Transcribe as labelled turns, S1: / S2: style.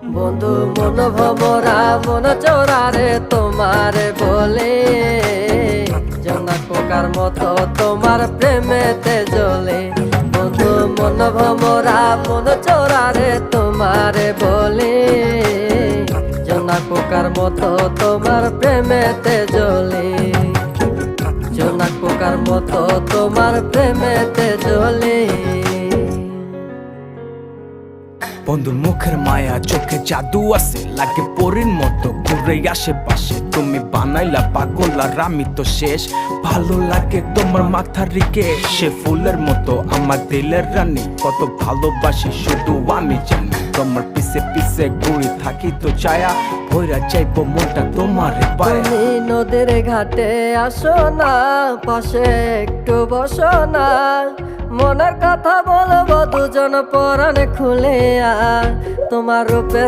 S1: বন্ধু মন ভমরা মন চোরারে তোমার বলে জোনাক পোকার মতো তোমার প্রেমেতে জ্বলে। বন্ধু মন ভমরা মন চোরারে তোমার বলে জোনাক পোকার মতো তোমার প্রেমেতে জ্বলে। জোনাক পোকার মতো তোমার প্রেমেতে জ্বলে।
S2: বন্ধুর মুখের মায়া চোখে জাদু আছে, লাগে পরীর মতো ঘুরে আশেপাশে। তুমি বানাইলা পাগল আর আমি তো শেষ। ভালো লাগে তোমার মাথার রিকে, সে ফুলের মতো আমার দিলের রানী। কত ভালোবাসি শুধু আমি জানি, তোমার পিছে পিছে ঘুরে থাকি তো ছায়া ভৈরা চাইবো মনটা তোমার পায়া।
S1: তুমি নদীর ঘাটে আসো না, পাশে একটু বসো না, মনের কথা বলবো দুজন পরাণ খুলে। তোমার রূপের